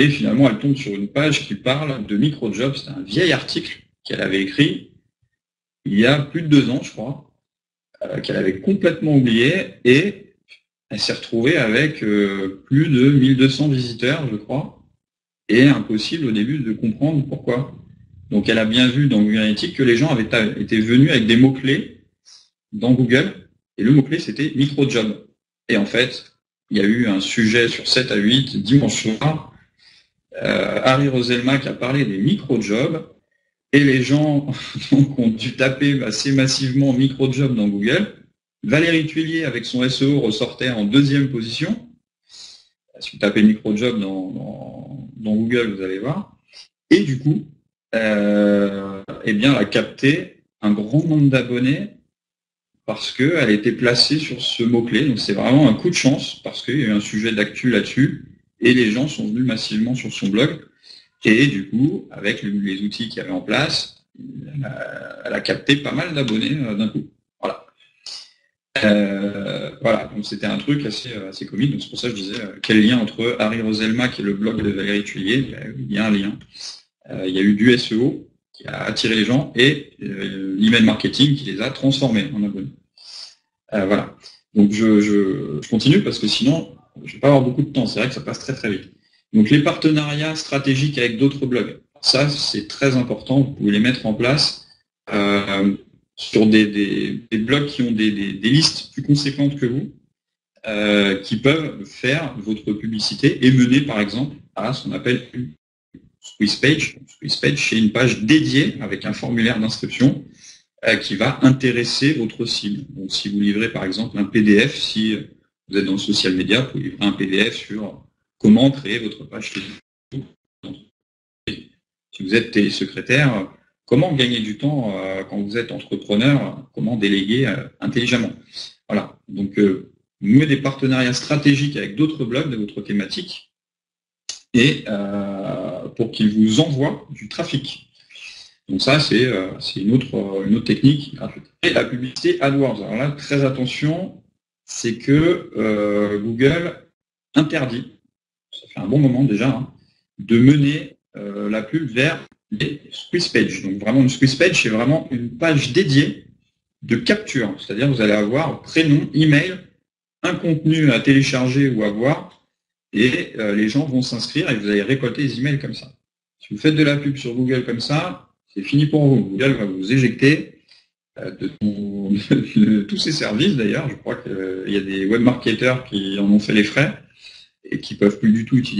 Et finalement, elle tombe sur une page qui parle de microjobs. C'est un vieil article qu'elle avait écrit il y a plus de 2 ans, je crois, qu'elle avait complètement oublié, et elle s'est retrouvée avec plus de 1200 visiteurs, je crois, et impossible au début de comprendre pourquoi. Donc elle a bien vu dans Google Analytics que les gens étaient venus avec des mots-clés dans Google, et le mot-clé c'était microjob. Et en fait, il y a eu un sujet sur 7 à 8, dimanche soir, Harry Roselma qui a parlé des microjobs, et les gens donc, ont dû taper assez massivement microjob dans Google. Valérie Tuillier, avec son SEO, ressortait en 2e position. Si vous tapez microjob dans Google, vous allez voir. Et du coup, eh bien, elle a capté un grand nombre d'abonnés parce qu'elle était placée sur ce mot-clé. Donc c'est vraiment un coup de chance parce qu'il y a eu un sujet d'actu là-dessus et les gens sont venus massivement sur son blog. Et du coup, avec les outils qu'il y avait en place, elle a capté pas mal d'abonnés d'un coup. Voilà. Voilà, donc c'était un truc assez comique. Donc c'est pour ça que je disais quel lien entre Harry Roselma, qui est le blog de Valérie Tuillier, il y a un lien. Il y a eu du SEO qui a attiré les gens et l'email marketing qui les a transformés en abonnés. Voilà. Donc je continue parce que sinon, je vais pas avoir beaucoup de temps. C'est vrai que ça passe très très vite. Donc les partenariats stratégiques avec d'autres blogs, ça c'est très important, vous pouvez les mettre en place sur des blogs qui ont des listes plus conséquentes que vous, qui peuvent faire votre publicité et mener par exemple à ce qu'on appelle une squeeze page. Squeeze page, c'est une page dédiée avec un formulaire d'inscription qui va intéresser votre cible. Donc si vous livrez par exemple un PDF, si vous êtes dans le social media, vous pouvez livrer un PDF sur comment créer votre page Facebook. Si vous êtes télésecrétaire, comment gagner du temps quand vous êtes entrepreneur, comment déléguer intelligemment. Voilà. Donc, nouer des partenariats stratégiques avec d'autres blogs de votre thématique et pour qu'ils vous envoient du trafic. Donc ça, c'est une autre technique gratuite. Et la publicité AdWords. Alors là, très attention, c'est que Google interdit, ça fait un bon moment déjà, de mener la pub vers les squeeze pages. Donc vraiment, une squeeze page, c'est vraiment une page dédiée de capture. C'est-à-dire que vous allez avoir prénom, email, un contenu à télécharger ou à voir, et les gens vont s'inscrire et vous allez récolter des emails comme ça. Si vous faites de la pub sur Google comme ça, c'est fini pour vous. Google va vous éjecter de tous ces services d'ailleurs. Je crois qu'il y a des webmarketeurs qui en ont fait les frais et qui peuvent plus du tout utiliser